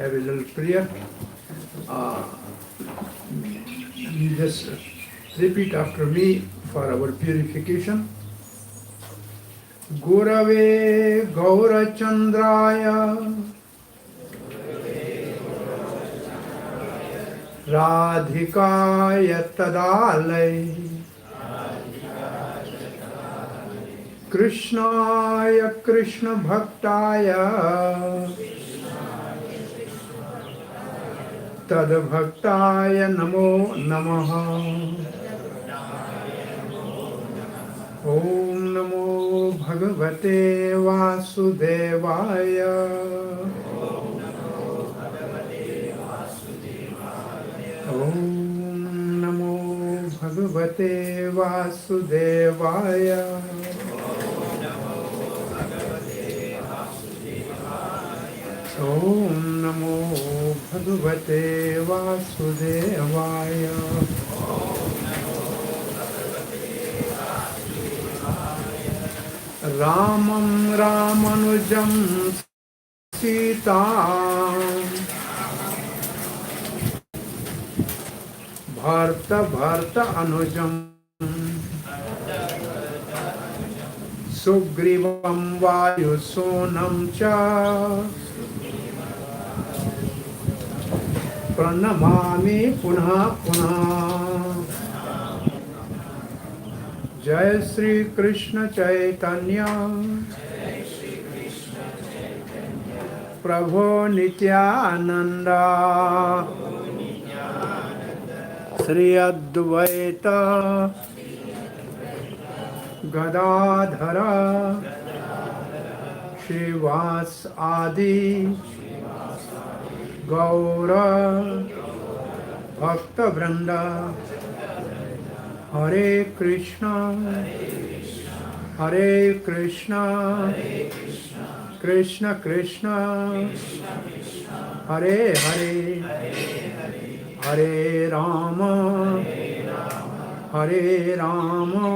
have a little prayer. You just repeat after me for our purification. Gurave Gaurachandraya Radhikaya Tadalai Krishnaya Krishna Bhaktaya Tadbhaktaya Namo Namaha. Om Namo Bhagavate Vasudevaya. Om Namo Bhagavate Vasudevaya. Om Namo Bhagavate Vasudevaya. Ramam Ramanujam Sitam Bharta Bharta Anujam Sugrivam Vayusonam Cha Pranamami Punha Punha. Jai Sri Krishna Chaitanya Prabhu Nityananda Sri Advaita Gadadhara Shrivas Adi Gaura Bhakta Vranda. Hare Krishna, Hare Krishna, Krishna Krishna, Hare Hare, Hare Rama, Hare Rama,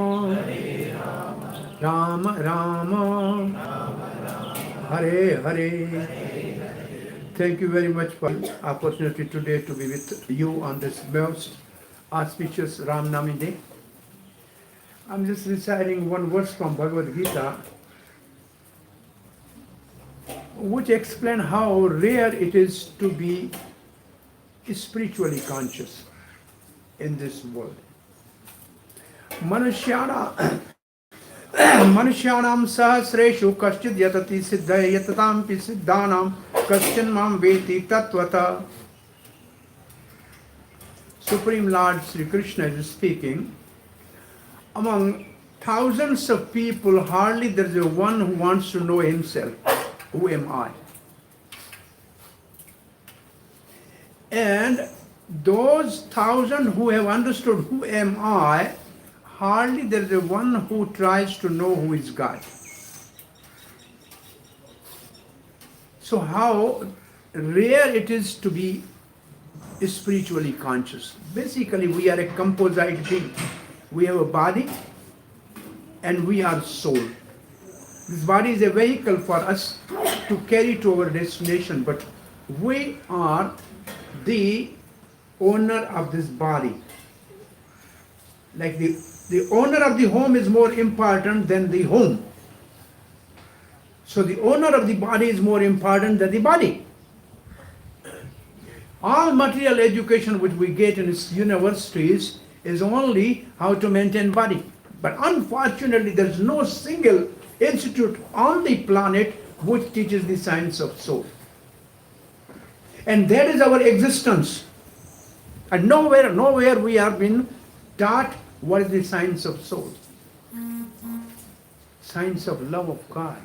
Rama Rama, Hare Hare. Thank you very much for the opportunity today to be with you on this most auspicious Ram Navami Day. I'm just reciting one verse from Bhagavad Gita which explains how rare it is to be spiritually conscious in this world. Manushyana Manusyanam sahasreshu kaschid yatati siddhaya yatatampi siddhanam kaschin mam veti tatvata. Supreme Lord Sri Krishna is speaking. Among thousands of people, hardly there is one who wants to know himself. Who am I? And those thousand who have understood who am I, hardly there is one who tries to know who is God. So how rare it is to be spiritually conscious. Basically, we are a composite being. We have a body and we are soul. This body is a vehicle for us to carry to our destination, but we are the owner of this body. Like the owner of the home is more important than the home. So the owner of the body is more important than the body. All material education which we get in universities is only how to maintain body. But unfortunately, there is no single institute on the planet which teaches the science of soul. And that is our existence. And nowhere we have been taught what is the science of soul. Science of love of God.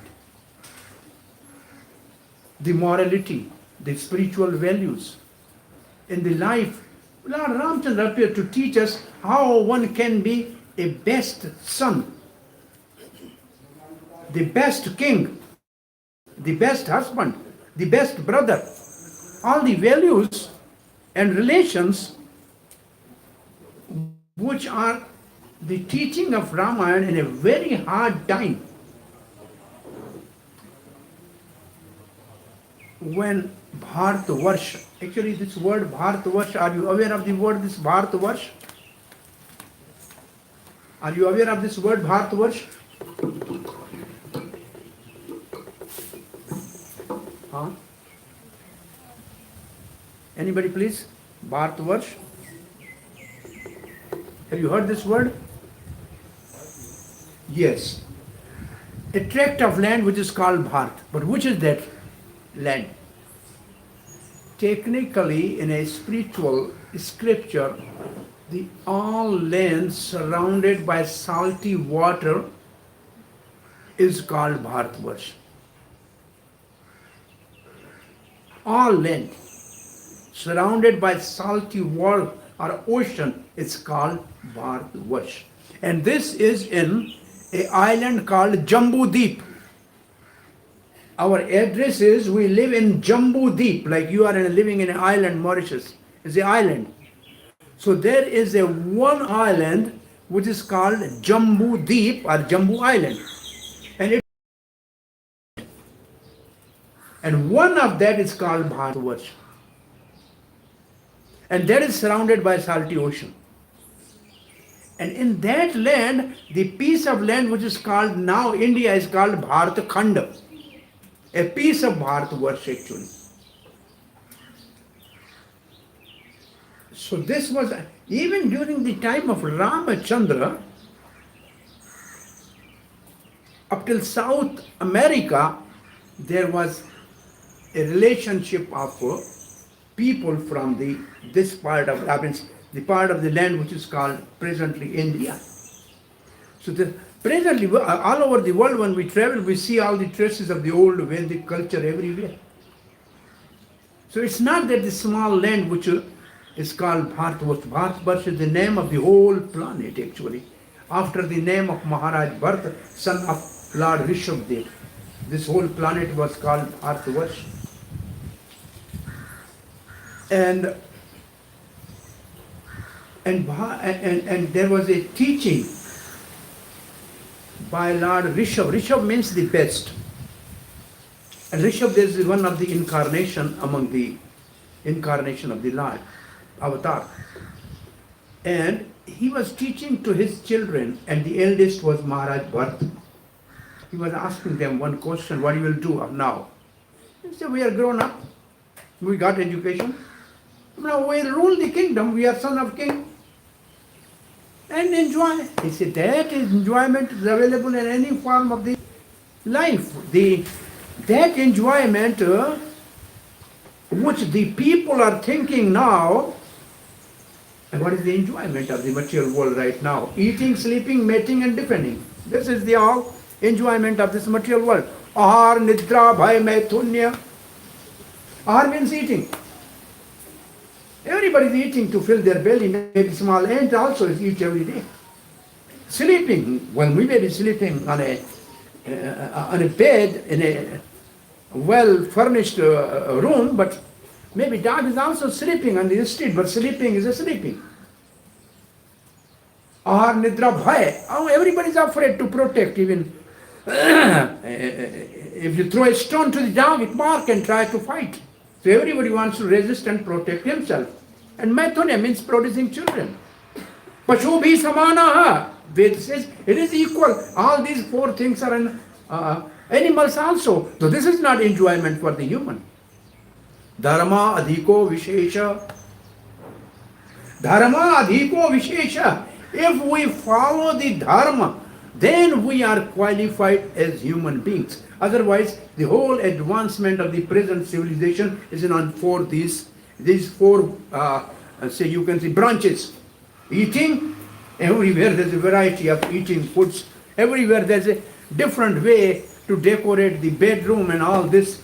The morality, the spiritual values. In the life, Lord Ramchandra appeared to teach us how one can be a best son, the best king, the best husband, the best brother. All the values and relations which are the teaching of Ramayana in a very hard time. When Bharatvarsha. Actually, this word Bharatvarsha, are you aware of the word this Bharatvarsha? Are you aware of this word Bharatvarsha? Huh? Anybody please? Bharatvarsha. Have you heard this word? Yes. A tract of land which is called Bharat. But which is that land? Technically, in a spiritual scripture, the all land surrounded by salty water is called Bharatvarsha. All land surrounded by salty water or ocean is called Bharatvarsha. And this is in an island called Jambu Deep. Our address is we live in Jambu Deep, like you are living in an island, Mauritius. It's an island. So there is a one island which is called Jambu Deep or Jambu Island. And one of that is called Bharatvarsha. And that is surrounded by salty ocean. And in that land, the piece of land which is called now India is called Bharatkhanda. A piece of Bharatvarsha actually. So this was, even during the time of Ramachandra, up till South America, there was a relationship of people from this part of the part of the land which is called presently India. So presently all over the world when we travel, we see all the traces of the old Vedic culture everywhere. So it's not that the small land which is called Bharatvarsha. Bharatvarsha is the name of the whole planet actually, after the name of Maharaj Bharat, son of Lord Rishabdev. This whole planet was called Bharatvarsha. And there was a teaching by Lord Rishabh. Rishabh means the best. And Rishabh is one of the incarnation among the incarnation of the Lord, Avatar. And he was teaching to his children, and the eldest was Maharaj Bharat. He was asking them one question, what you will do now? He said, we are grown up, we got education. Now we will rule the kingdom, we are son of king. And enjoy. He said, that is enjoyment is available in any form of the life. That enjoyment which the people are thinking now, and what is the enjoyment of the material world right now? Eating, sleeping, mating and defending. This is the all enjoyment of this material world. Ahar, nidra, bhai, maithunya. Ahar means eating. Everybody is eating to fill their belly. Maybe small ant also is eat every day. Sleeping, well, we may be sleeping on a bed in a well-furnished room, but maybe dog is also sleeping on the street, but sleeping is a sleeping. Or nidra bhai. Oh, everybody is afraid to protect. Even if you throw a stone to the dog, it barks and tries to fight. So everybody wants to resist and protect himself. And maithunya means producing children. Pashu bhi samanaha. Ved says it is equal. All these four things are in animals also. So this is not enjoyment for the human. Dharma adhiko vishesha. Dharma adhiko vishesha. If we follow the dharma, then we are qualified as human beings. Otherwise, the whole advancement of the present civilization is on these four, say you can say branches. Eating, everywhere there's a variety of eating foods. Everywhere there's a different way to decorate the bedroom and all this.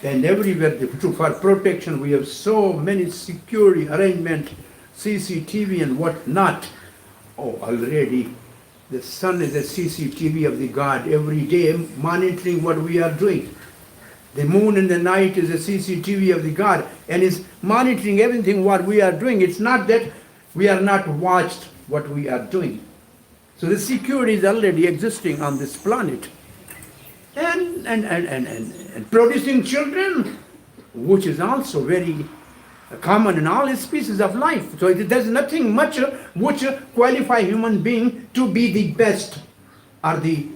And everywhere for protection we have so many security arrangement, CCTV and what not. Oh, already the sun is a CCTV of the God every day monitoring what we are doing. The moon in the night is a CCTV of the God and is monitoring everything what we are doing. It's not that we are not watched what we are doing. So the security is already existing on this planet. And producing children, which is also very common in all species of life. So there's nothing much which qualify human being to be the best or the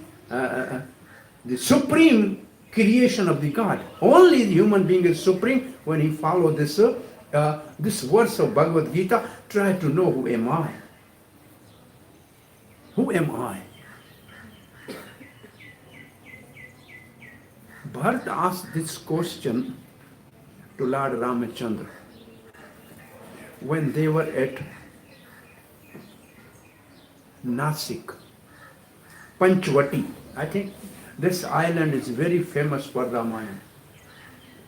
supreme creation of the God. Only the human being is supreme when he follows this verse of Bhagavad Gita. Try to know, who am I? Who am I? Bharat asked this question to Lord Ramachandra when they were at Nasik, Panchvati. I think this island is very famous for Ramayana.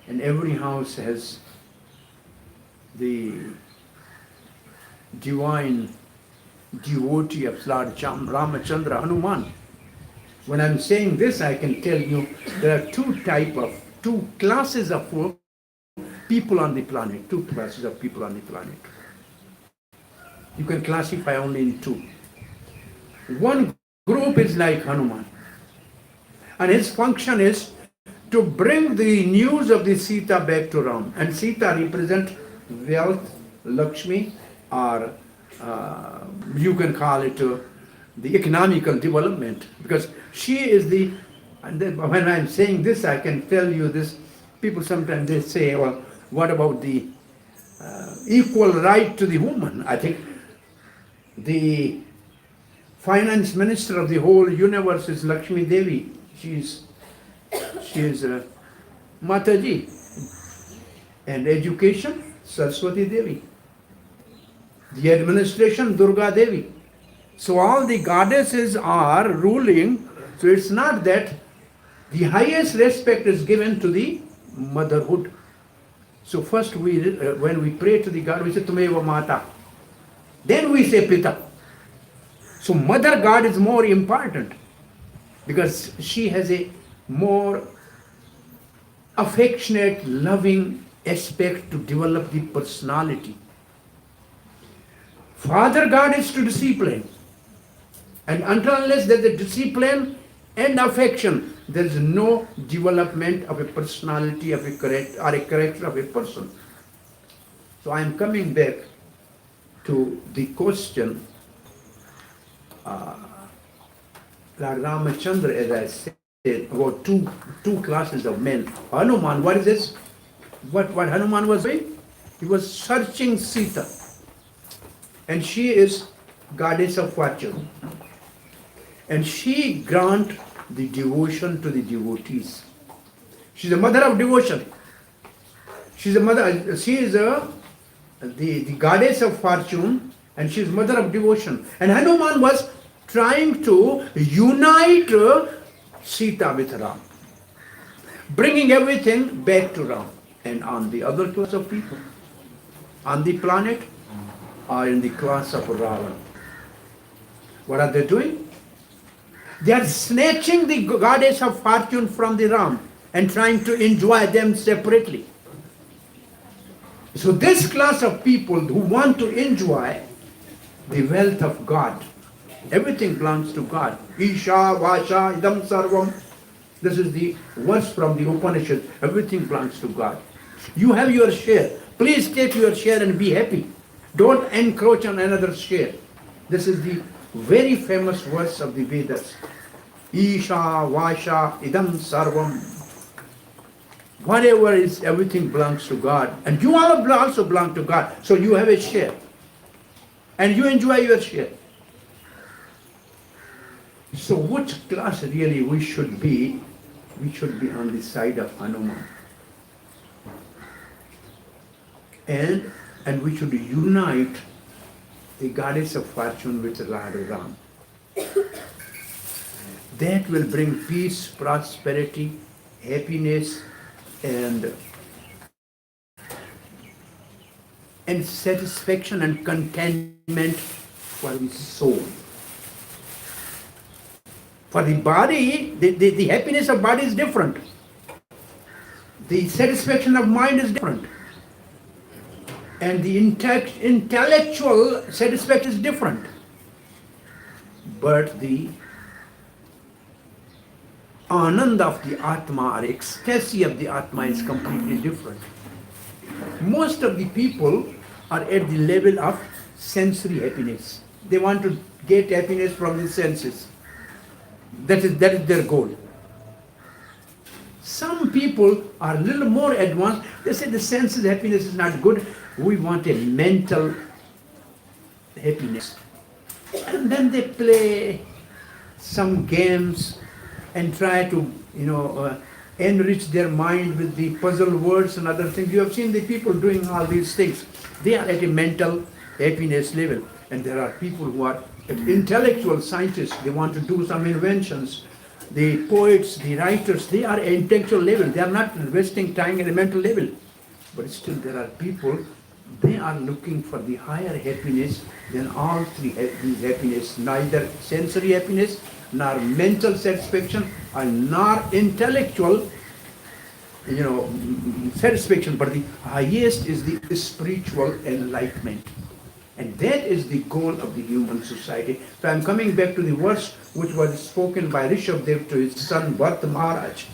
And every house has the divine devotee of Lord Ramachandra, Hanuman. When I'm saying this, I can tell you there are two classes of people on the planet, two classes of people on the planet. You can classify only in two. One group is like Hanuman, and his function is to bring the news of the Sita back to Ram. And Sita represents wealth, Lakshmi, or you can call it the economical development, because she is the, and then when I'm saying this, I can tell you this, people sometimes they say, well, what about the equal right to the woman? I think the finance minister of the whole universe is Lakshmi Devi. She is Mataji. And education, Saraswati Devi. The administration, Durga Devi. So all the goddesses are ruling. So it's not that the highest respect is given to the motherhood. So first when we pray to the God, we say Tumeva Mata. Then we say Pita. So Mother God is more important because she has a more affectionate, loving aspect to develop the personality. Father God is to discipline. And until unless there's a discipline and affection, there is no development of a personality of a character or a character of a person. So I am coming back to the question. Lord Ramachandra, as I said, about two classes of men. Hanuman, what is this? What Hanuman was doing? He was searching Sita. And she is goddess of fortune. And she grant the devotion to the devotees. She's the mother of devotion. She is the goddess of fortune, and she is mother of devotion. And Hanuman was trying to unite Sita with Ram, bringing everything back to Ram. And on the other class of people, on the planet, are in the class of Ravan. What are they doing? They are snatching the goddess of fortune from the Ram and trying to enjoy them separately. So this class of people who want to enjoy the wealth of God, everything belongs to God. Isha, Vasha, Idam Sarvam. This is the verse from the Upanishad. Everything belongs to God. You have your share. Please take your share and be happy. Don't encroach on another's share. This is the very famous verse of the Vedas. Isha, Vasha, Idam Sarvam. Whatever is, everything belongs to God. And you all also belong to God. So you have a share. And you enjoy your share. So which class really we should be? We should be on the side of Hanuman. And we should unite the goddess of fortune with Lord Ram. That will bring peace, prosperity, happiness, and satisfaction and contentment for the soul. For the body, the happiness of body is different. The satisfaction of mind is different. And the intellectual satisfaction is different. But the anand of the Atma or ecstasy of the Atma is completely different. Most of the people are at the level of sensory happiness. They want to get happiness from the senses. That is their goal. Some people are a little more advanced. They say the senses happiness is not good. We want a mental happiness. And then they play some games and try to, enrich their mind with the puzzle words and other things. You have seen the people doing all these things. They are at a mental happiness level. And there are people who are intellectual scientists. They want to do some inventions. The poets, the writers, they are at intellectual level. They are not investing time at a mental level. But still there are people, they are looking for the higher happiness than all three these happiness. Neither sensory happiness, nor mental satisfaction, and nor intellectual satisfaction. But the highest is the spiritual enlightenment. And that is the goal of the human society. So I'm coming back to the verse which was spoken by Rishabdev to his son Bharat Maharaj.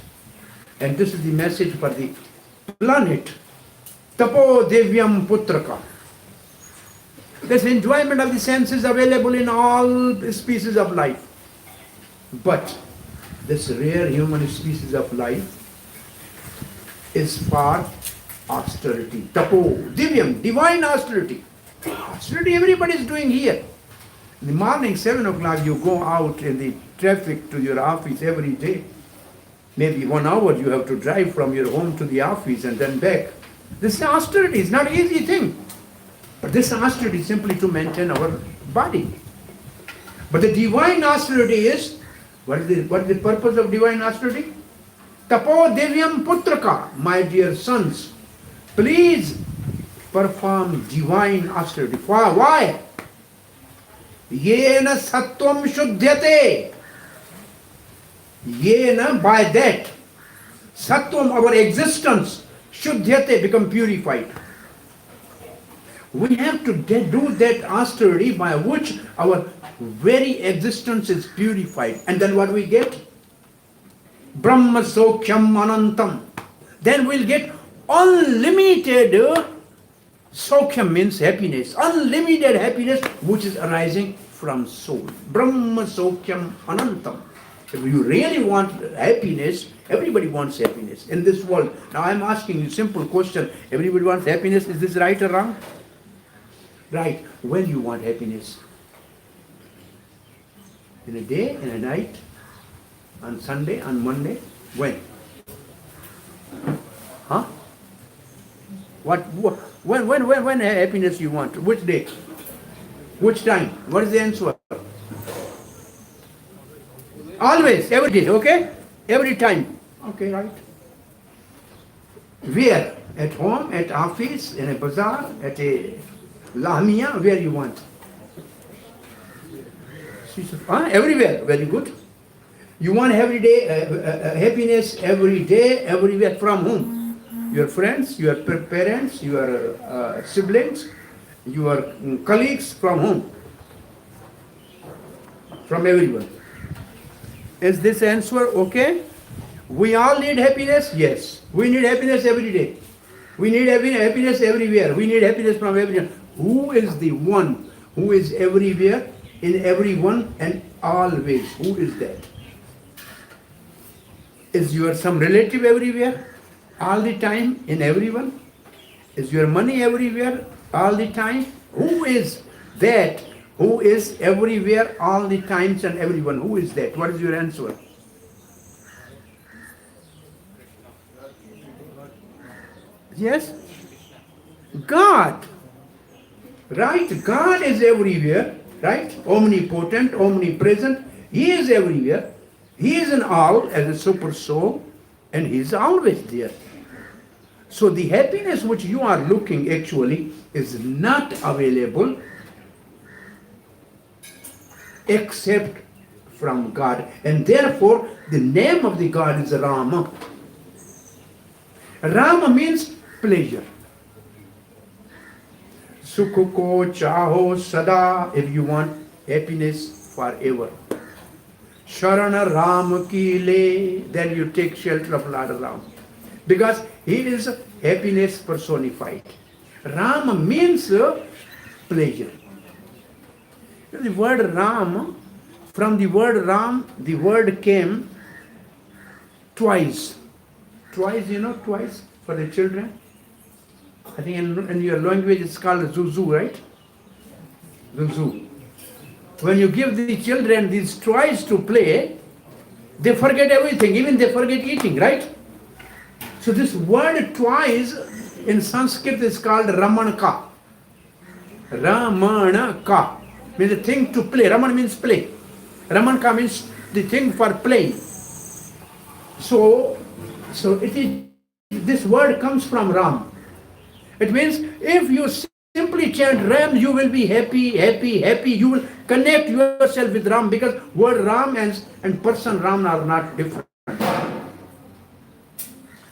And this is the message for the planet. Tapo devyam putraka. This enjoyment of the senses available in all species of life. But this rare human species of life is for austerity. Tapo divyam, divine austerity. Austerity everybody is doing here. In the morning, 7 o'clock, you go out in the traffic to your office every day. Maybe 1 hour you have to drive from your home to the office and then back. This austerity is not an easy thing. But this austerity is simply to maintain our body. But the divine austerity is, what is the purpose of divine austerity? Tapo devyam putraka, my dear sons, please perform divine austerity. Why? Yena sattvam shuddhyate. Yena, by that, sattvam, our existence, shuddhyate, become purified. We have to do that austerity by which our very existence is purified. And then what we get? Brahma sokhyam anantam. Then we'll get unlimited Sokhyam means happiness, unlimited happiness which is arising from soul. Brahma Sokhyam Anantam. If you really want happiness, everybody wants happiness in this world. Now I am asking you a simple question. Everybody wants happiness. Is this right or wrong? Right. When you want happiness? In a day, in a night, on Sunday, on Monday? When? Huh? When happiness you want? Which day? Which time? What is the answer? Always, every day, okay? Every time. Okay, right. Where? At home, at office, in a bazaar, at a lamia, where you want? Everywhere, very good. You want every day happiness every day, everywhere. From whom? Your friends, your parents, your siblings, your colleagues. From whom? From everyone. Is this answer okay? We all need happiness? Yes. We need happiness every day. We need happiness everywhere. We need happiness from everyone. Who is the one who is everywhere, in everyone and always? Who is that? Is your some relative everywhere? All the time, in everyone? Is your money everywhere, all the time? Who is that? Who is everywhere, all the times and everyone? Who is that? What is your answer? Yes? God. Right? God is everywhere. Right? Omnipotent, omnipresent. He is everywhere. He is in all as a super soul. And He is always there. So the happiness which you are looking actually is not available except from God. And therefore the name of the God is Rama. Rama means pleasure. Sukho chaho sada, if you want happiness forever. Sharana Ram ki le, then you take shelter of Lord Ram. Because He is happiness personified. Ram means pleasure. The word Ram, from the word Ram, the word came twice. Twice, twice for the children. I think in your language it's called Zuzu, right? Zuzu. When you give the children these toys to play, they forget everything, even they forget eating, right? So this word twice in Sanskrit is called Ramanka. Ramanaka means the thing to play. Raman means play. Ramanka means the thing for playing. So it is, this word comes from Ram. It means if you simply chant Ram, you will be happy, happy, happy. You will connect yourself with Ram, because word Ram and person Ram are not different.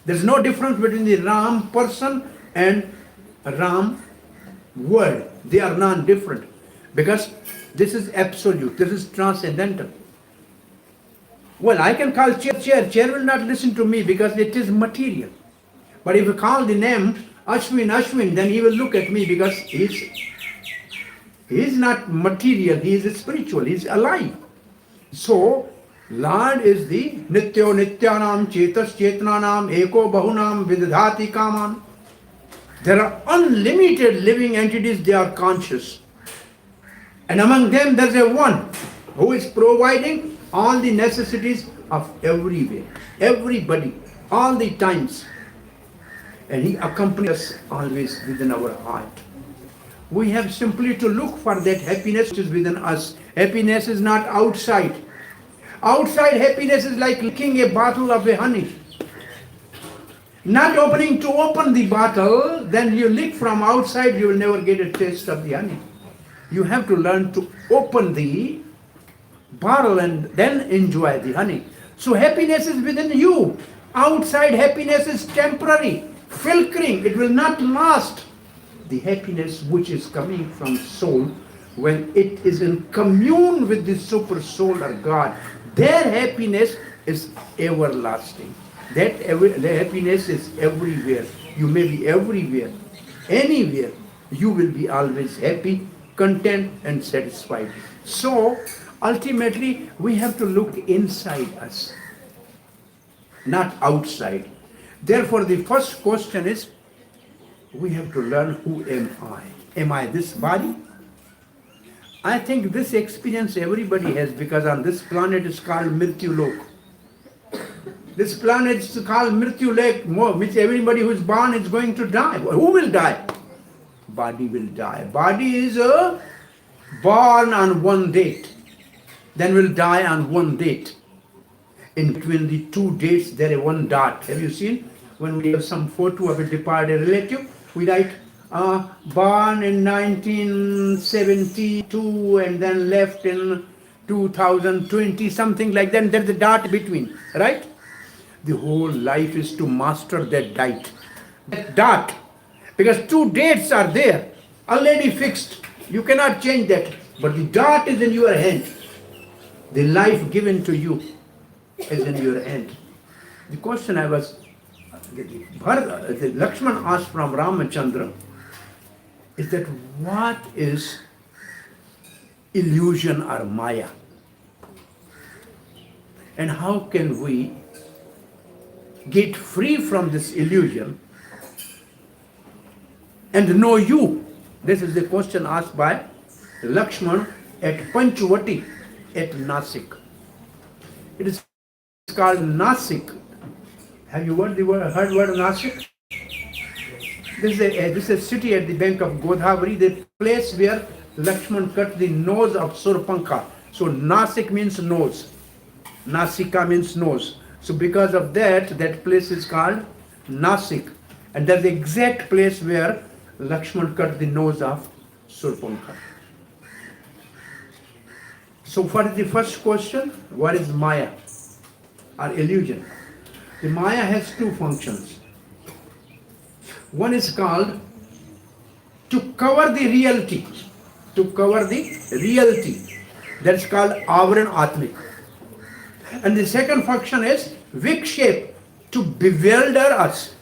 There is no difference between the Ram person and Ram word. They are non-different, because this is absolute, this is transcendental. Well, I can call chair. Chair will not listen to me because it is material. But if you call the name Ashwin, then he will look at me, because he is not material, he is spiritual, he is alive. So, Lord is the Nityo Nityanam Chetas Chetnanam Eko Bahunam Vidhati Kaman. There are unlimited living entities, they are conscious. And among them there is a one who is providing all the necessities of everywhere, everybody, all the times. And he accompanies us always within our heart. We have simply to look for that happiness which is within us. Happiness is not outside. Outside happiness is like licking a bottle of a honey. Not opening to open the bottle, then you lick from outside, you will never get a taste of the honey. You have to learn to open the bottle and then enjoy the honey. So happiness is within you. Outside happiness is temporary, flickering, it will not last. The happiness which is coming from soul, when it is in commune with the super soul or God, their happiness is everlasting. The happiness is everywhere. You may be everywhere, anywhere. You will be always happy, content and satisfied. So ultimately we have to look inside us, not outside. Therefore the first question is, we have to learn, who am I? Am I this body? I think this experience everybody has, because on this planet is called Mrityu Lok. This planet is called Mrityu Lok, which everybody who is born is going to die. Who will die? Body will die. Body is born on one date, then will die on one date. In between the two dates there is one dot. Have you seen? When we have some photo of a departed relative, we write born in 1972 and then left in 2020, something like that. There's a dot between, right? The whole life is to master that dot, because two dates are there, already fixed. You cannot change that. But the dot is in your hand. The life given to you is in your hand. The question Lakshman asked from Ramachandra is that what is illusion or Maya? And how can we get free from this illusion and know you? This is the question asked by Lakshman at Panchavati at Nasik. It is called Nasik. Have you heard word Nasik? This is a city at the bank of Godavari, the place where Lakshman cut the nose of Surpankha. So Nasik means nose. Nasika means nose. So because of that place is called Nasik. And that's the exact place where Lakshman cut the nose of Surpankha. So what is the first question? What is Maya or illusion? The Maya has two functions. One is called to cover the reality. To cover the reality. That's called Avran Atmik. And the second function is Vikshape, to bewilder us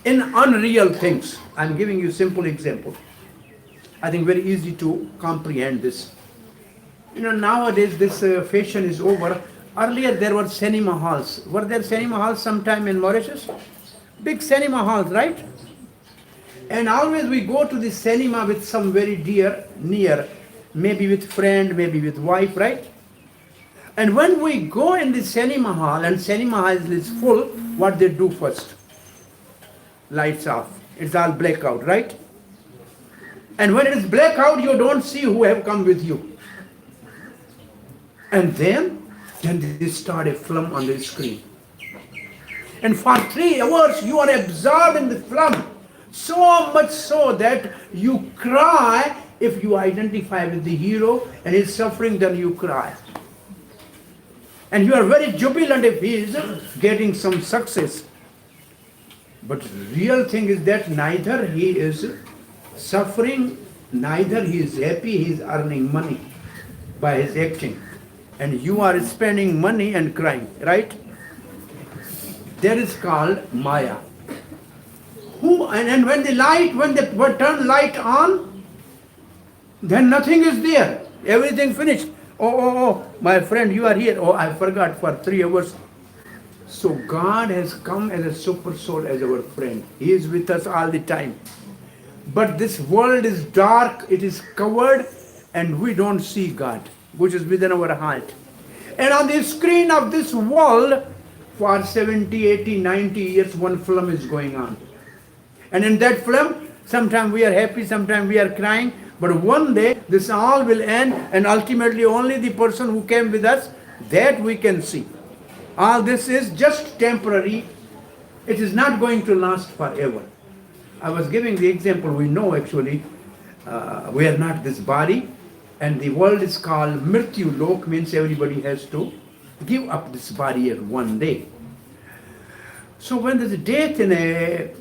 in unreal things. I'm giving you simple example. I think very easy to comprehend this. Nowadays this fashion is over. Earlier there were cinema halls. Were there cinema halls sometime in Mauritius? Big cinema halls, right? And always we go to the cinema with some very dear, near, maybe with friend, maybe with wife, right? And when we go in the cinema hall and cinema hall is full, what they do first? Lights off. It's all blackout, right? And when it is blackout, you don't see who have come with you. And then they start a film on the screen. And for 3 hours, you are absorbed in the film. So much so that you cry if you identify with the hero and his suffering, then you cry. And you are very jubilant if he is getting some success. But real thing is that neither he is suffering, neither he is happy, he is earning money by his acting. And you are spending money and crying, right? That is called Maya. And when they turn light on, then nothing is there. Everything finished. Oh, my friend, you are here. Oh, I forgot for 3 hours. So God has come as a super soul, as our friend. He is with us all the time. But this world is dark, it is covered, and we don't see God, which is within our heart. And on the screen of this world, for 70, 80, 90 years, one film is going on. And in that film, sometimes we are happy, sometimes we are crying, but one day this all will end, and ultimately only the person who came with us, that we can see. All this is just temporary. It is not going to last forever. I was giving the example, we know actually, we are not this body, and the world is called Mrityu Lok, means everybody has to give up this body at one day. So when there's a death in a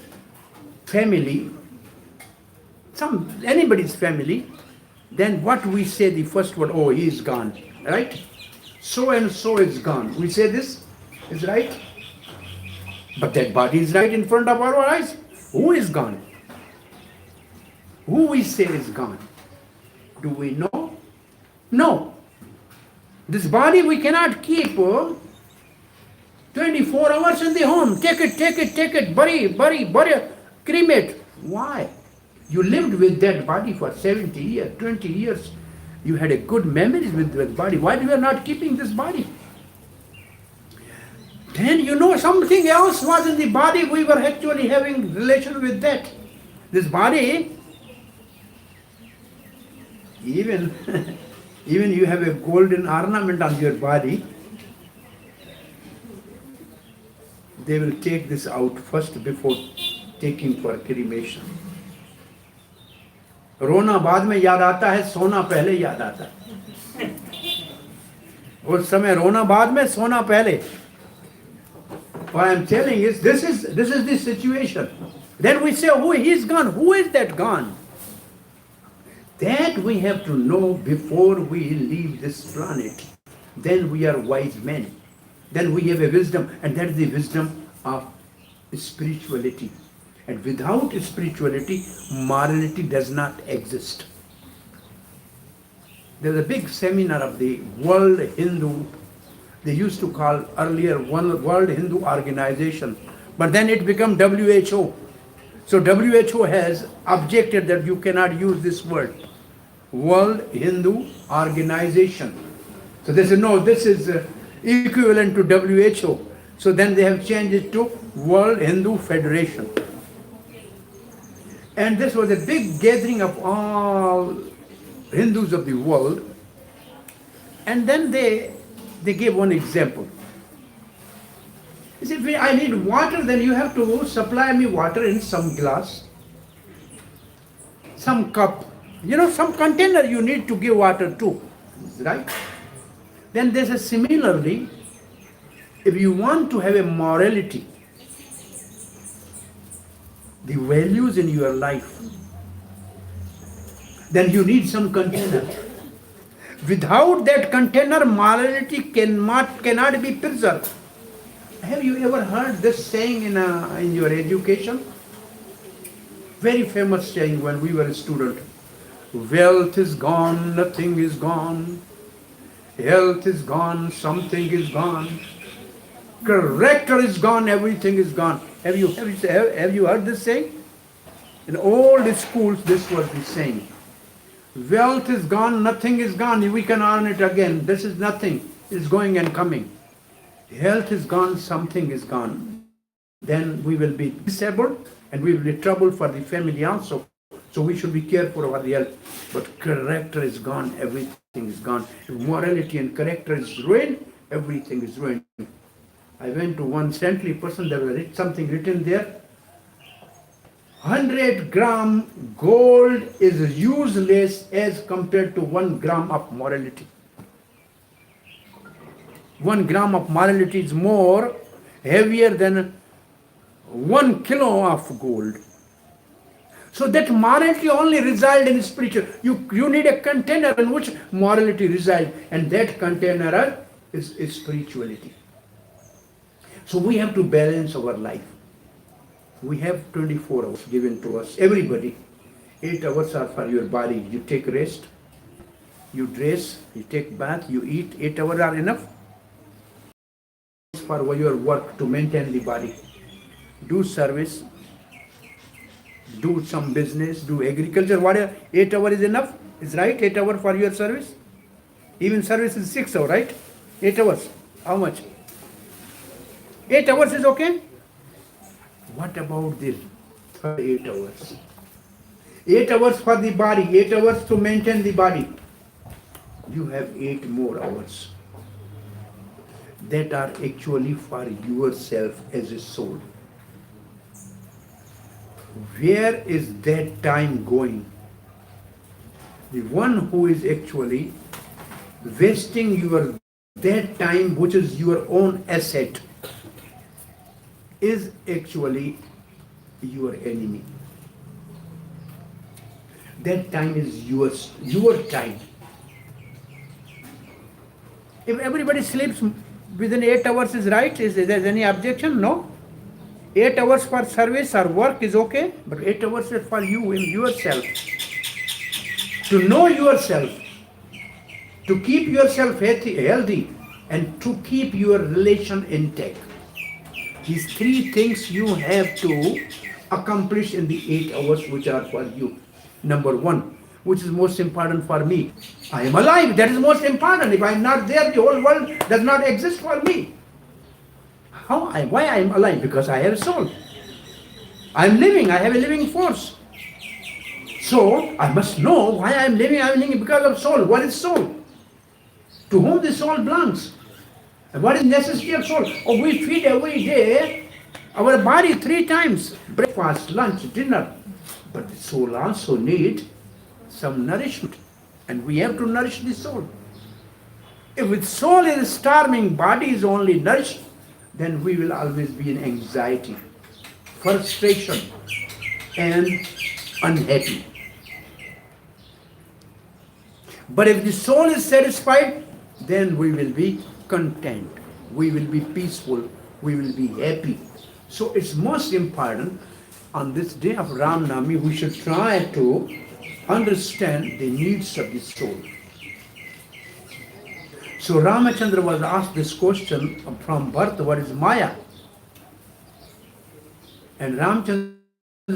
family, anybody's family, then what we say the first word, oh, he is gone, right? So and so is gone. We say this is right, but that body is right in front of our eyes. Who is gone? Who we say is gone? Do we know? No. This body we cannot keep 24 hours in the home. Take it, bury, cremate. Why? You lived with that body for 70 years, 20 years. You had a good memories with that body. Why you are not keeping this body? Then something else was in the body. We were actually having relation with that. This body, even you have a golden ornament on your body, they will take this out first before taking for cremation. रोना बाद में याद आता है, सोना पहले याद आता है. उस समय रोना बाद में, सोना पहले. What I am telling is, this is the situation. Then we say, oh, he is gone. Who is that gone? That we have to know before we leave this planet. Then we are wise men. Then we have a wisdom, and that is the wisdom of spirituality. And without spirituality, morality does not exist. There is a big seminar of the World Hindu. They used to call earlier World Hindu Organization, but then it became WHO. So WHO has objected that you cannot use this word, World Hindu Organization. So they said, no, this is equivalent to WHO. So then they have changed it to World Hindu Federation. And this was a big gathering of all Hindus of the world. And then they gave one example. He said, if I need water, then you have to supply me water in some glass, some cup, some container you need to give water to, right? Then they said, similarly, if you want to have a morality, the values in your life, then you need some container. Without that container, morality cannot be preserved. Have you ever heard this saying in your education? Very famous saying when we were a student. Wealth is gone, nothing is gone. Health is gone, something is gone. Character is gone, everything is gone. Have you heard this saying? In old schools, this was the saying. Wealth is gone, nothing is gone. We can earn it again. This is nothing. It's going and coming. Health is gone, something is gone. Then we will be disabled and we will be trouble for the family also. So we should be careful about the health. But character is gone, everything is gone. If morality and character is ruined, everything is ruined. I went to one saintly person, there was something written there. 100-gram gold is useless as compared to 1 gram of morality. 1 gram of morality is more heavier than 1 kilo of gold. So that morality only resides in spiritual. You need a container in which morality resides, and that container is spirituality. So we have to balance our life. We have 24 hours given to us, everybody. 8 hours are for your body. You take rest, you dress, you take bath, you eat. 8 hours are enough for your work to maintain the body. Do service, do some business, do agriculture, whatever. 8 hours is enough. Is right? 8 hours for your service. Even service is 6 hours, right? 8 hours. How much? 8 hours is okay? What about the 8 hours? 8 hours for the body, 8 hours to maintain the body. You have 8 more hours that are actually for yourself as a soul. Where is that time going? The one who is actually wasting that time, which is your own asset, is actually your enemy. That time is yours, your time. If everybody sleeps within 8 hours is right, is there any objection? No. 8 hours for service or work is okay, but 8 hours is for you, in yourself. To know yourself, to keep yourself healthy, and to keep your relation intact. These 3 things you have to accomplish in the 8 hours which are for you. Number 1, which is most important for me. I am alive, that is most important. If I am not there, the whole world does not exist for me. Why I am alive? Because I have a soul. I am living, I have a living force. So I must know why I am living. I am living because of soul. What is soul? To whom the soul belongs? And what is necessity of soul? Oh, we feed every day our body 3 times. Breakfast, lunch, dinner. But the soul also needs some nourishment. And we have to nourish the soul. If the soul is starving, body is only nourished, then we will always be in anxiety, frustration, and unhappy. But if the soul is satisfied, then we will be content, we will be peaceful, we will be happy. So it's most important on this day of Ram Navami, we should try to understand the needs of the soul. So Ramachandra was asked this question from Bharat, what is Maya? And Ramachandra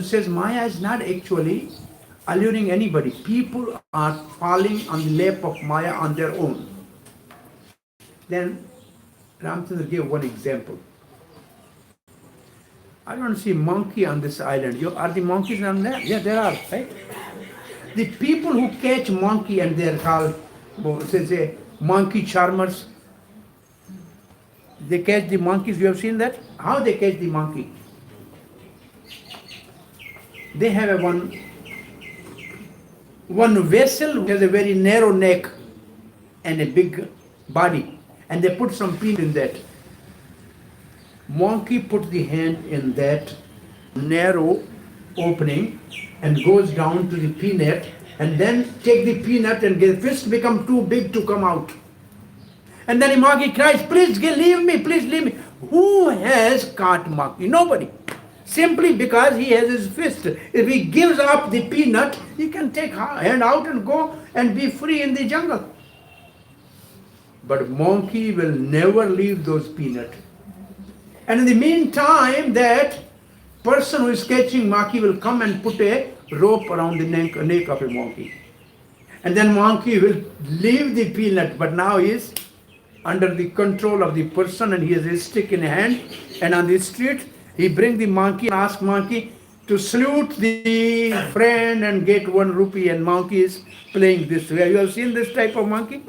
says Maya is not actually alluring anybody. People are falling on the lap of Maya on their own. Then Ramachandra gave one example. I don't see monkey on this island. Are the monkeys on there? Yeah, there are, right? The people who catch monkey and they are called, say, monkey charmers. They catch the monkeys. You have seen that? How they catch the monkey? They have one vessel which has a very narrow neck and a big body, and they put some pin in that. Monkey puts the hand in that narrow opening and goes down to the peanut, and then take the peanut and the fist become too big to come out. And then the monkey cries, please leave me, please leave me. Who has caught monkey? Nobody. Simply because he has his fist. If he gives up the peanut, he can take hand out and go and be free in the jungle. But monkey will never leave those peanuts. And in the meantime, that person who is catching monkey will come and put a rope around the neck of a monkey. And then monkey will leave the peanut, but now he is under the control of the person and he has a stick in hand. And on the street, he bring the monkey and ask monkey to salute the friend and get 1 rupee, and monkey is playing this way. You have seen this type of monkey?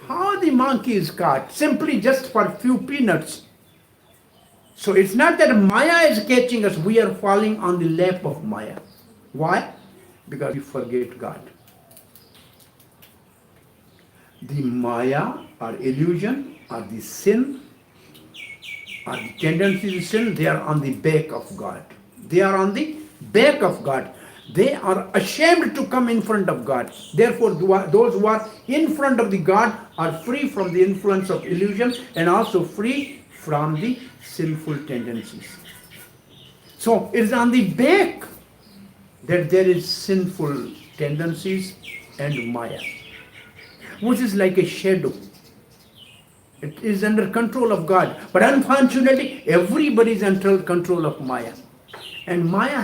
How the monkey is caught? Simply just for few peanuts. So it's not that Maya is catching us, we are falling on the lap of Maya. Why? Because we forget God. The Maya or illusion or the sin or the tendency to sin, they are on the back of God. They are on the back of God. They are ashamed to come in front of God. Therefore, those who are in front of the God are free from the influence of illusion and also free from the sinful tendencies. So it is on the back that there is sinful tendencies and Maya, which is like a shadow. It is under control of God. But unfortunately, everybody is under control of Maya. And Maya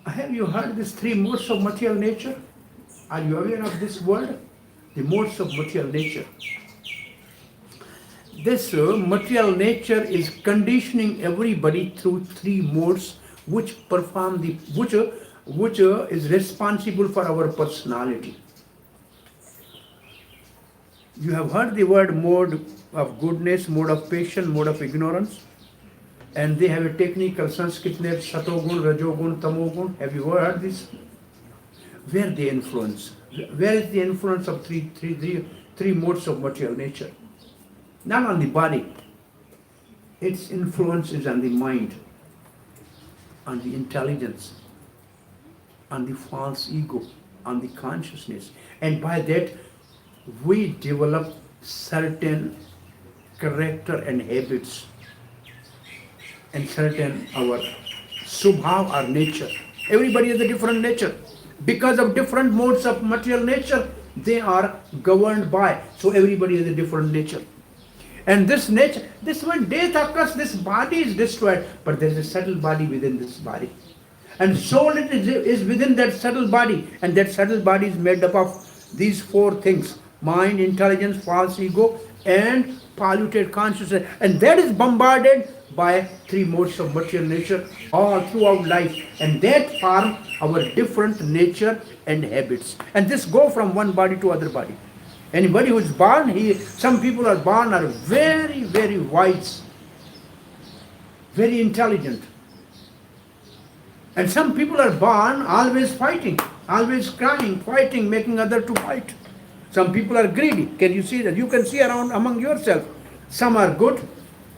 have you heard these 3 modes of material nature? Are you aware of this word? The modes of material nature. This material nature is conditioning everybody through 3 modes which perform the which is responsible for our personality. You have heard the word mode of goodness, mode of patience, mode of ignorance. And they have a technical Sanskrit name, Satogun, Rajogun, Tamogun. Have you heard this? Where they influence? Where is the influence of three modes of material nature? Not on the body. Its influence is on the mind, on the intelligence, on the false ego, on the consciousness. And by that, we develop certain character and habits and certain our subhav, our nature. Everybody has a different nature. Because of different modes of material nature, they are governed by. So everybody has a different nature. And this nature, when death occurs, this body is destroyed. But there is a subtle body within this body. And soul is within that subtle body. And that subtle body is made up of these 4 things: mind, intelligence, false ego, and polluted consciousness. And that is bombarded by 3 modes of material nature all throughout life. And that form our different nature and habits. And this go from one body to other body. Anybody who is born, some people are born are very, very wise, very intelligent. And some people are born always fighting, always crying, fighting, making others to fight. Some people are greedy. Can you see that? You can see around among yourself. Some are good,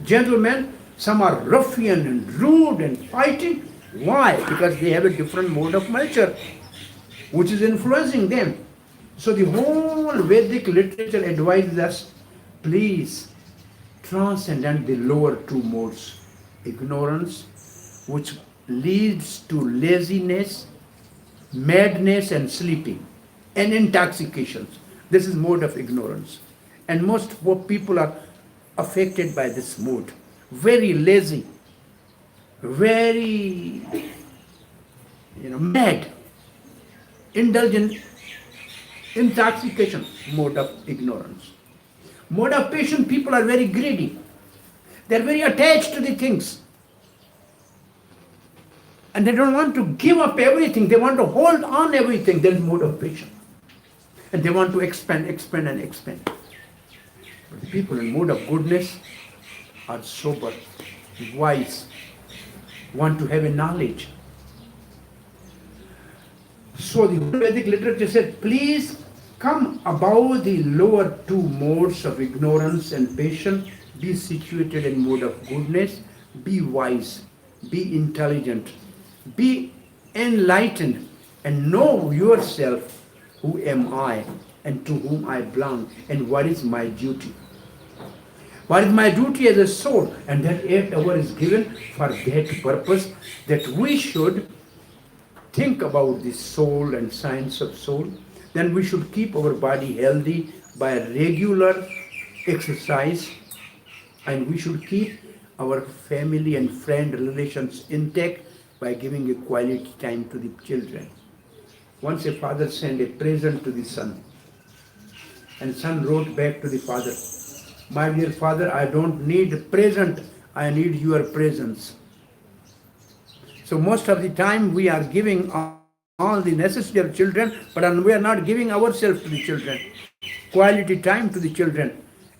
gentlemen. Some are ruffian and rude and fighting. Why? Because they have a different mode of nature, which is influencing them. So the whole Vedic literature advises us, please transcend the lower 2 modes. Ignorance, which leads to laziness, madness and sleeping, and intoxications. This is mode of ignorance. And most people are affected by this mode. Very lazy, very mad, indulgent, intoxication, mode of ignorance. Mode of patience, people are very greedy. They are very attached to the things. And they don't want to give up everything. They want to hold on everything. That is mode of patience. And they want to expand. But the people in mode of goodness are sober, wise, want to have a knowledge. So the Vedic literature said, please come above the lower 2 modes of ignorance and patience, be situated in mode of goodness, be wise, be intelligent, be enlightened, and know yourself, who am I and to whom I belong and what is my duty. What is my duty as a soul? And that 8 hours is given for that purpose, that we should think about the soul and science of soul. Then we should keep our body healthy by regular exercise, and we should keep our family and friend relations intact by giving a quality time to the children. Once a father sent a present to the son, and son wrote back to the father, "My dear father, I don't need a present, I need your presence." So most of the time we are giving all the necessity of children, but we are not giving ourselves to the children, quality time to the children.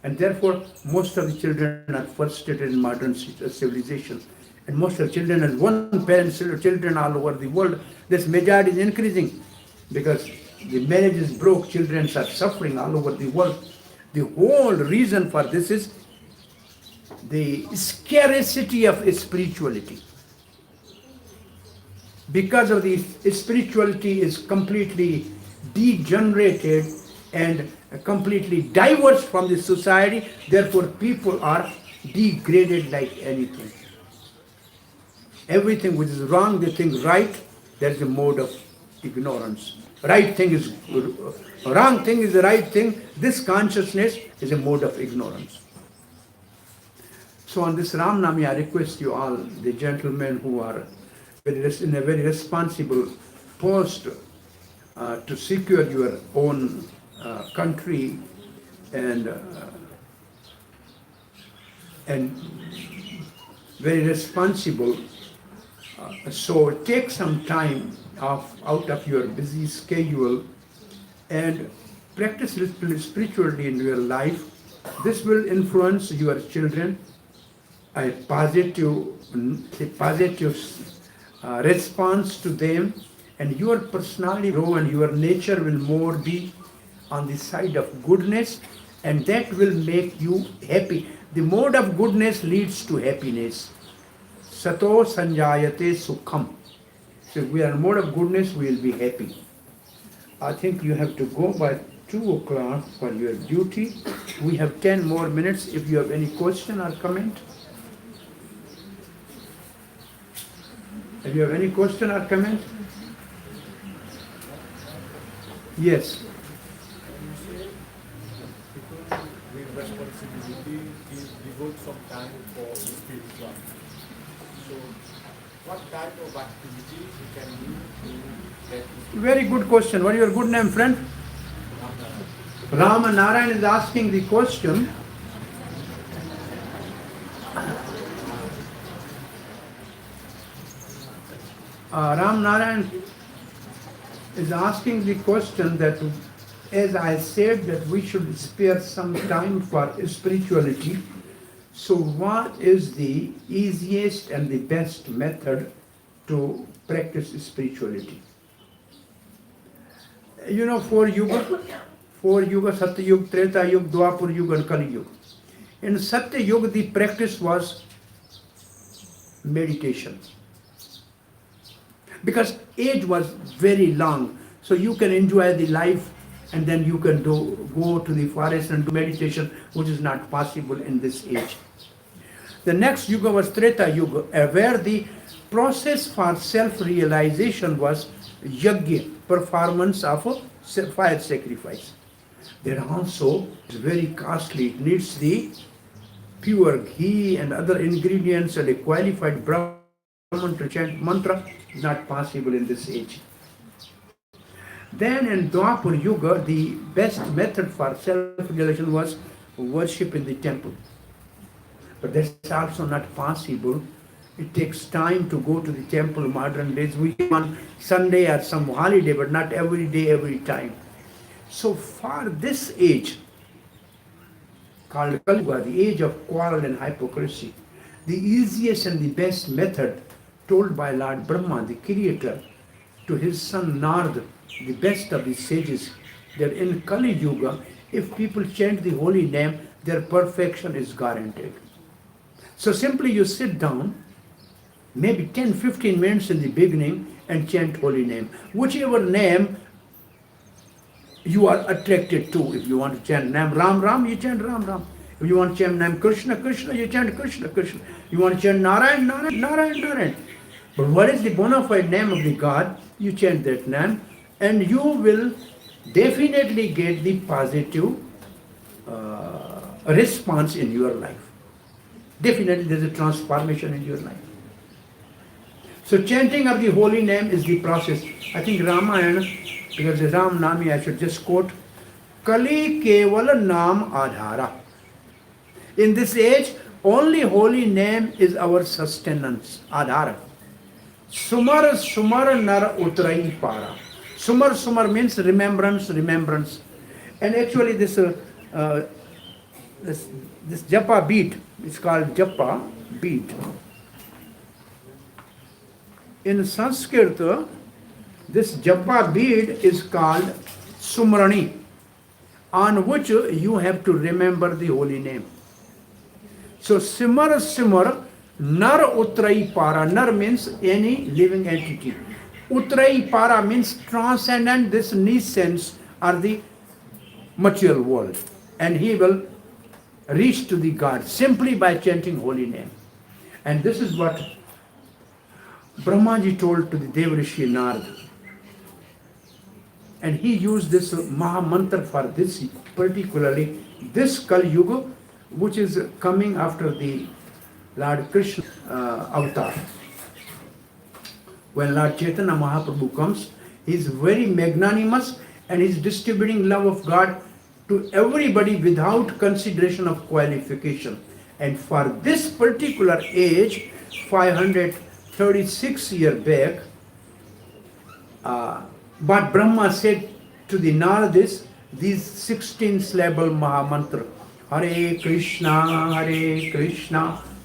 And therefore, most of the children are frustrated in modern civilization. And most of the children, as one parent children all over the world, this majority is increasing because the marriage is broke, children are suffering all over the world. The whole reason for this is the scarcity of spirituality. Because of the spirituality is completely degenerated and completely diverse from the society, therefore people are degraded like anything. Everything which is wrong, they think right, that is a mode of ignorance. Right thing is wrong thing is the right thing. This consciousness is a mode of ignorance. So on this Ram Nami, I request you all, the gentlemen who are in a very responsible post to secure your own country and very responsible. So take some time out of your busy schedule and practice spiritually in your life. This will influence your children, a positive response to them, and your personality grow and your nature will more be on the side of goodness, and that will make you happy. The mode of goodness leads to happiness. Sato sanjayate sukham. So if we are in mode of goodness, we will be happy. I think you have to go by 2 o'clock for your duty. We have 10 more minutes if you have any question or comment. If you have any question or comment? Yes. You say people with responsibility devote some time for spiritual. So, what type of activity we can do to get Very good question. What is your good name, friend? Rama Narayan is asking the question. Ram Narayan is asking the question that, as I said, that we should spare some time for spirituality. So what is the easiest and the best method to practice spirituality? You know, 4 yuga, Satya Yuga, Treta Yuga, Dwapar Yuga and Kali Yuga. In Satya Yuga, the practice was meditation. Because age was very long, so you can enjoy the life and then you can go to the forest and do meditation, which is not possible in this age. The next yuga was Treta Yuga, where the process for self-realization was yajna, performance of a fire sacrifice. That also is very costly. It needs the pure ghee and other ingredients and a qualified Brahman to chant mantra. Is not possible in this age. Then in Dwapar Yuga, the best method for self-realization was worship in the temple. But that's also not possible. It takes time to go to the temple. Modern days, we on Sunday or some holiday, but not every day, every time. So for this age, called Kali Yuga, the age of quarrel and hypocrisy, the easiest and the best method told by Lord Brahma, the creator, to his son Narad, the best of the sages, that in Kali Yuga, if people chant the holy name, their perfection is guaranteed. So simply you sit down, maybe 10-15 minutes in the beginning and chant holy name. Whichever name you are attracted to. If you want to chant name Ram Ram, you chant Ram Ram. You want to chant name Krishna, Krishna, you chant Krishna, Krishna. You want to chant Narayan, Narayan, Narayan, Narayan. But what is the bona fide name of the God? You chant that name and you will definitely get the positive response in your life. Definitely there is a transformation in your life. So chanting of the holy name is the process. I think Ramayana, because the Ram Nami, I should just quote, Kali Kevala Nam Adhara. In this age, only holy name is our sustenance, Adhara. Sumar Sumar Nar Utrai Para. Sumar Sumar means remembrance, remembrance. And actually this japa bead, it's called japa bead. In Sanskrit, this japa bead is called Sumrani, on which you have to remember the holy name. So Simar Simar Nar Utrai Para. Nar means any living entity. Utrai Para means transcendent this nescience or the material world. And he will reach to the God simply by chanting holy name. And this is what Brahmaji told to the Devrishi Narad. And he used this Maha Mantra for this, particularly this Kali Yuga, which is coming after the Lord Krishna avatar. When Lord Chaitanya Mahaprabhu comes, he is very magnanimous and he is distributing love of God to everybody without consideration of qualification. And for this particular age, 536 years back, but Brahma said to the Naradis, these 16 syllable Maha Mantra, Hare Krishna,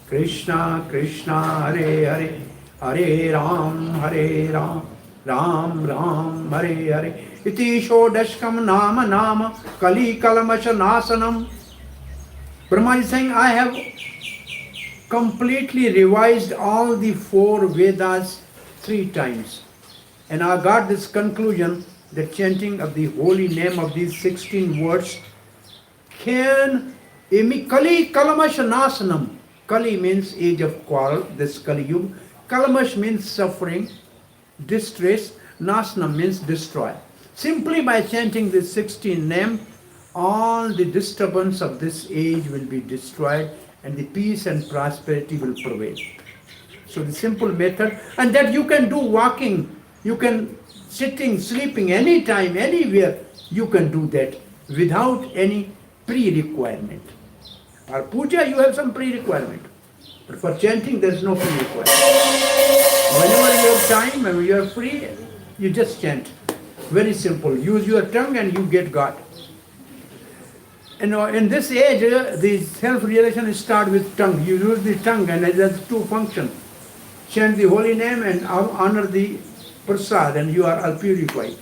Krishna Krishna, Hare Hare, Hare Ram, Ram Ram, Hare Hare. Iti Shodashkam Nama Nama Kali Kalamasha Nasanam. Brahma is saying, I have completely revised all the 4 Vedas 3 times. And I got this conclusion that chanting of the holy name of these 16 words can Kali Kalamash Nasanam. Kali means age of quarrel, this Kali Yuga. Kalamash means suffering, distress. Nasanam means destroy. Simply by chanting this 16 name, all the disturbance of this age will be destroyed and the peace and prosperity will prevail. So the simple method, and that you can do walking, you can sitting, sleeping, anytime, anywhere, you can do that without any pre-requirement. For puja, you have some pre-requirement. But for chanting, there is no pre-requirement. Whenever you have time, when you are free, you just chant. Very simple. Use your tongue and you get God. And in this age, the self-realization starts with tongue. You use the tongue and it has 2 functions. Chant the holy name and honor the prasad and you are all purified.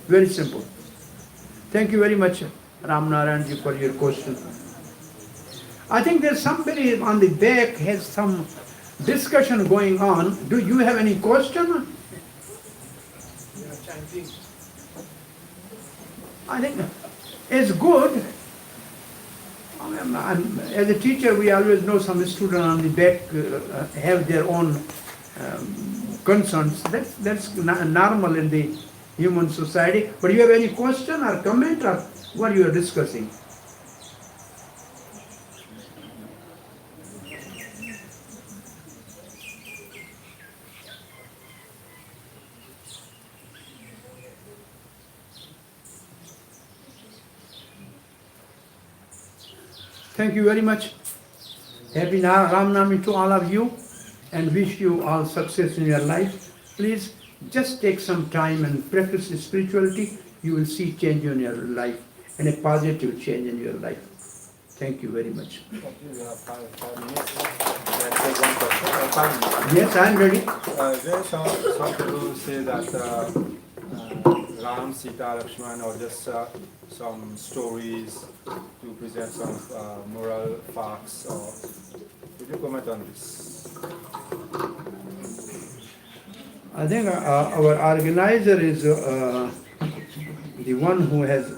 Very simple. Thank you very much, Ram Narayan ji, for your question. I think there's somebody on the back has some discussion going on. Do you have any question? Chanting. I think it's good. As a teacher, we always know some students on the back have their own concerns. That's normal in the human society. But you have any question or comment or what you are discussing? Thank you very much. Happy Ram Nami to all of you and wish you all success in your life. Please just take some time and practice spirituality. You will see change in your life and a positive change in your life. Thank you very much. Okay, we have 5 minutes. Can I take one question? 5 minutes. Yes, I am ready. There are some people who say that Ram, Sita, Lakshman, or just some stories to present some moral facts. Or would you comment on this? I think our organizer is the one who has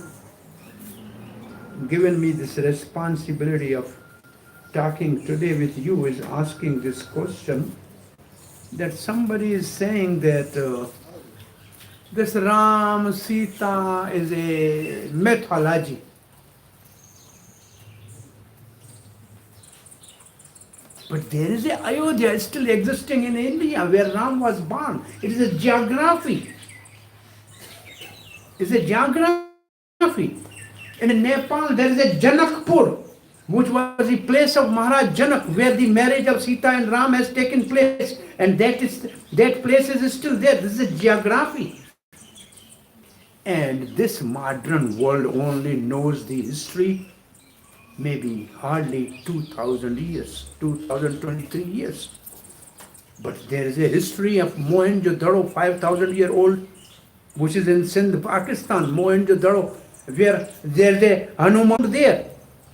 given me this responsibility of talking today with you is asking this question, that somebody is saying that this Ram, Sita is a mythology. But there is a Ayodhya still existing in India where Ram was born. It is a geography. It's a geography. In Nepal there is a Janakpur, which was the place of Maharaj Janak, where the marriage of Sita and Ram has taken place. And that place is still there. This is a geography. And this modern world only knows the history, maybe hardly 2000 years, 2023 years. But there is a history of Mohenjo-daro, 5,000-year old, which is in Sindh, Pakistan, Mohenjo-daro, where there is a Hanuman there,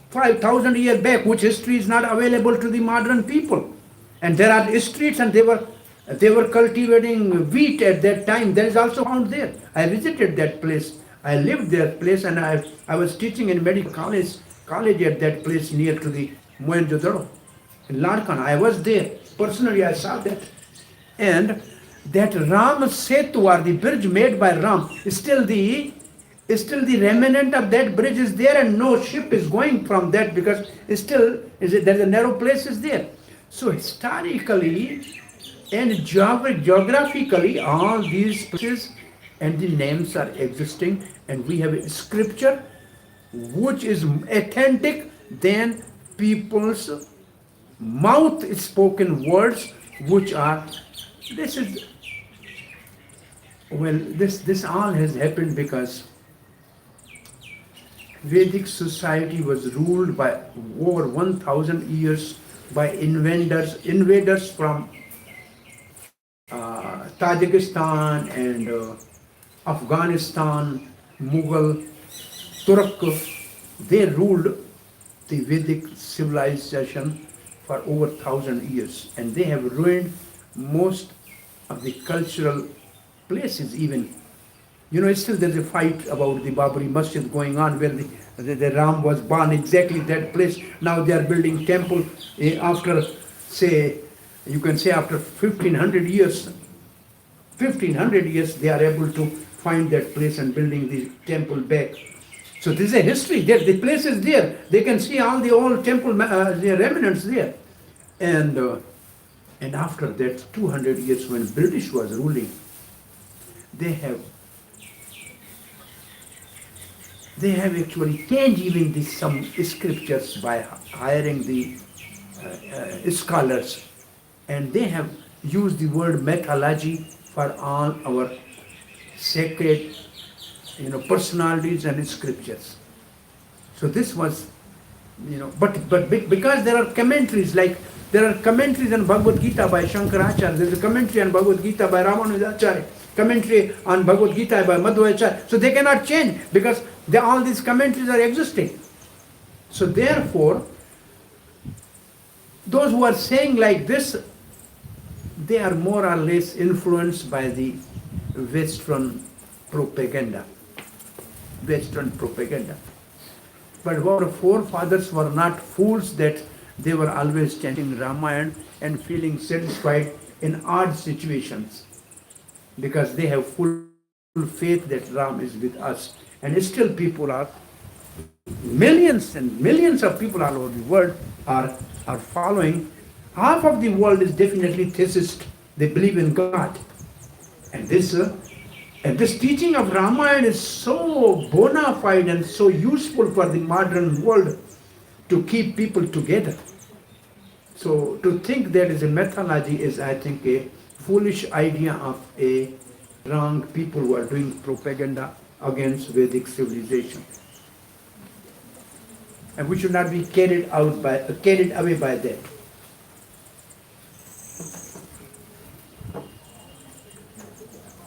5,000 years back, which history is not available to the modern people. And there are streets, and they were cultivating wheat at that time. That is also found there. I visited that place. I lived that place, and I was teaching in medical college at that place near to the Mohenjo-daro in Larkan. I was there. Personally, I saw that. And that Ram Setu, or the bridge made by Ram, is still the remnant of that bridge is there, and no ship is going from that because there's a narrow place is there. So historically and geographically, all these places and the names are existing, and we have a scripture which is authentic than people's mouth spoken words, which are, this all has happened because Vedic society was ruled by over 1,000 years by invaders from Tajikistan and Afghanistan, Mughal, Turk. They ruled the Vedic civilization for over 1,000 years, and they have ruined most of the cultural places. Even, still there's a fight about the Babri Masjid going on, where the Ram was born, exactly that place. Now they are building temple after, say, you can say after 1,500 years. 1,500 years they are able to find that place and building the temple back. So this is a history. The place is there. They can see all the old temple the remnants there. And after that 200 years, when British was ruling, they have actually changed even some scriptures by hiring the scholars, and they have used the word mythology for all our sacred personalities and scriptures. So this was, but because there are commentaries, like there are commentaries on Bhagavad Gita by Shankaracharya, there is a commentary on Bhagavad Gita by Ramanujacharya, commentary on Bhagavad Gita by Madhvacharya, so they cannot change because all these commentaries are existing. So therefore, those who are saying like this, they are more or less influenced by the Western propaganda. But our forefathers were not fools that they were always chanting Ramayana and feeling satisfied in odd situations, because they have full faith that Ram is with us. And still people are, millions and millions of people all over the world are following. Half of the world is definitely theist. They believe in God. And this teaching of Ramayana is so bona fide and so useful for the modern world to keep people together. So to think there is a mythology is, I think, a foolish idea of a wrong people who are doing propaganda against Vedic civilization. And we should not be carried away by that.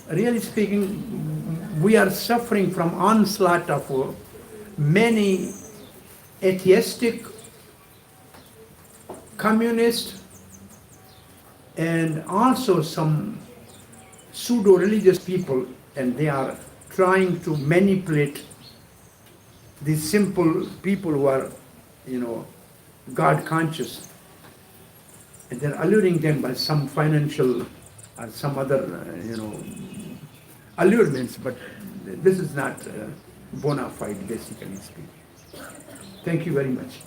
Really speaking, we are suffering from onslaught of many atheistic, communist, and also some pseudo-religious people, and they are trying to manipulate these simple people who are, God conscious, and they're alluring them by some financial or some other, allurements, but this is not bona fide, basically speaking. Thank you very much.